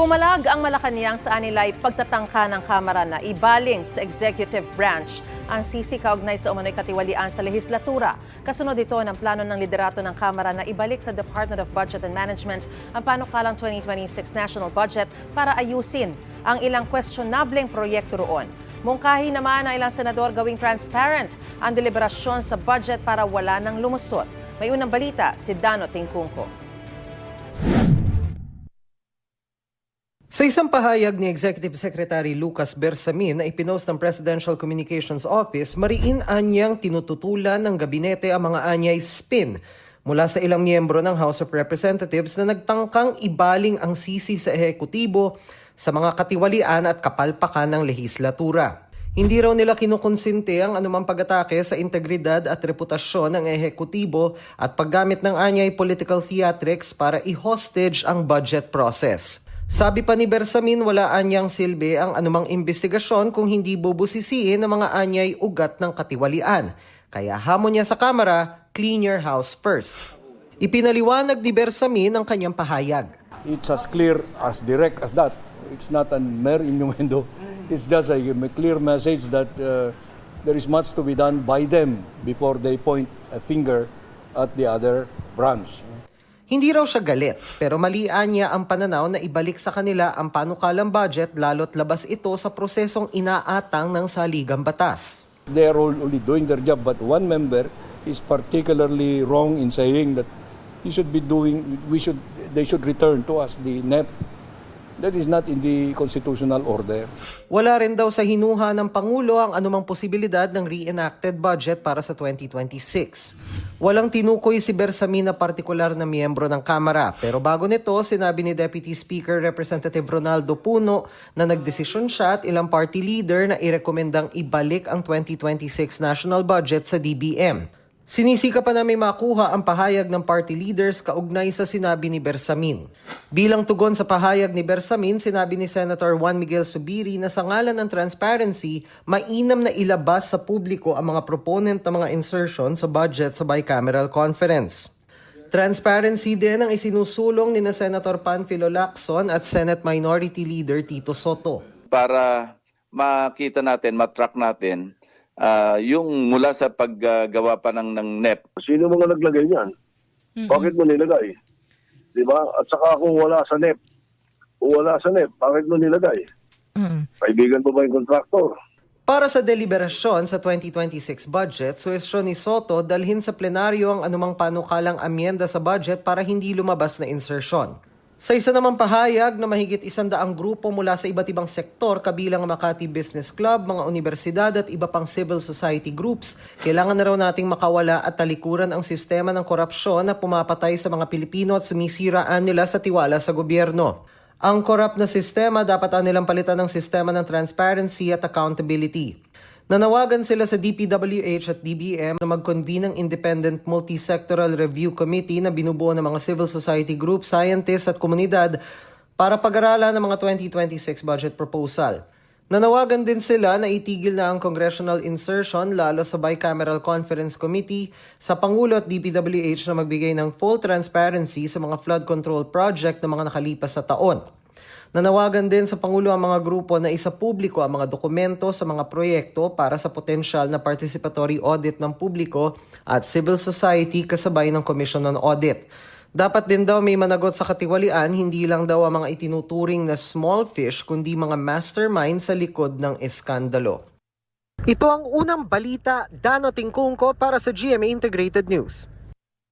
Pumalag ang Malacanang sa anilay pagtatangka ng Kamara na ibaling sa executive branch ang sisi kaugnay sa umano'y katiwalian sa lehislatura. Kasunod ito ng plano ng liderato ng Kamara na ibalik sa Department of Budget and Management ang panukalang 2026 national budget para ayusin ang ilang questionableng proyekto roon. Mungkahi naman ang ilang senador gawing transparent ang deliberasyon sa budget para wala nang lumusot. May unang balita si Dano Tingkungko. Sa isang pahayag ni Executive Secretary Lucas Bersamin na ipinost ng Presidential Communications Office, mariin anyang tinututulan ng gabinete ang mga anyay spin mula sa ilang miyembro ng House of Representatives na nagtangkang ibaling ang sisi sa ehekutibo sa mga katiwalian at kapalpakan ng lehislatura. Hindi raw nila kinukonsinte ang anumang pag-atake sa integridad at reputasyon ng ehekutibo at paggamit ng anyay political theatrics para i-hostage ang budget process. Sabi pa ni Bersamin, wala anyang silbi ang anumang investigasyon kung hindi bubusisiin ng mga anyay ugat ng katiwalian. Kaya hamon niya sa Kamara, clean your house first. Ipinaliwanag ni Bersamin ang kanyang pahayag. It's as clear, as direct as that. It's not a mere innuendo. It's just a clear message that there is much to be done by them before they point a finger at the other branch. Hindi raw siya galit, pero malian niya ang pananaw na ibalik sa kanila ang panukalang budget lalo't labas ito sa prosesong inaatang ng saligang batas. They are only doing their job, but one member is particularly wrong in saying that they should return to us the NEP. That is not in the constitutional order. Wala rin daw sa hinuha ng Pangulo ang anumang posibilidad ng reenacted budget para sa 2026. Walang tinukoy si Bersamin na partikular na miyembro ng Kamara, pero bago nito, sinabi ni Deputy Speaker Representative Ronaldo Puno na nagdesisyon siya at ilang party leader na irekomendang ibalik ang 2026 national budget sa DBM. Sinisika pa na may makuha ang pahayag ng party leaders kaugnay sa sinabi ni Bersamin. Bilang tugon sa pahayag ni Bersamin, sinabi ni Senator Juan Miguel Zubiri na sa ngalan ng transparency, mainam na ilabas sa publiko ang mga proponent ng mga insertion sa budget sa bicameral conference. Transparency din ang isinusulong ni Senator Panfilo Lacson at Senate Minority Leader Tito Soto. Para makita natin, matrack natin, yung mula sa paggawa pa ng NEP. Sino mga naglagay niyan? Bakit mo nilagay? Di ba? At saka kung wala sa NEP, bakit mo nilagay? Kaibigan mo ba yung kontraktor? Para sa deliberasyon sa 2026 budget, suwestyon ni Soto dalhin sa plenaryo ang anumang panukalang amyenda sa budget para hindi lumabas na insertion. Sa isa namang pahayag na mahigit 100 grupo mula sa iba't ibang sektor kabilang ang Makati Business Club, mga universidad at iba pang civil society groups, kailangan na raw nating makawala at talikuran ang sistema ng korupsyon na pumapatay sa mga Pilipino at sumisiraan nila sa tiwala sa gobyerno. Ang korrupt na sistema dapat nilang palitan ng sistema ng transparency at accountability. Nanawagan sila sa DPWH at DBM na mag-convene ng Independent Multi-Sectoral Review Committee na binubuo ng mga civil society groups, scientists at komunidad para pag-aralan ng mga 2026 budget proposal. Nanawagan din sila na itigil na ang congressional insertion lalo sa Bicameral Conference Committee sa Pangulo at DPWH na magbigay ng full transparency sa mga flood control project na mga nakalipas na taon. Nanawagan din sa Pangulo ang mga grupo na isapubliko ang mga dokumento sa mga proyekto para sa potensyal na participatory audit ng publiko at civil society kasabay ng Commission on Audit. Dapat din daw may managot sa katiwalian, hindi lang daw ang mga itinuturing na small fish kundi mga mastermind sa likod ng eskandalo. Ito ang unang balita, Dano Tingkungko para sa GMA Integrated News.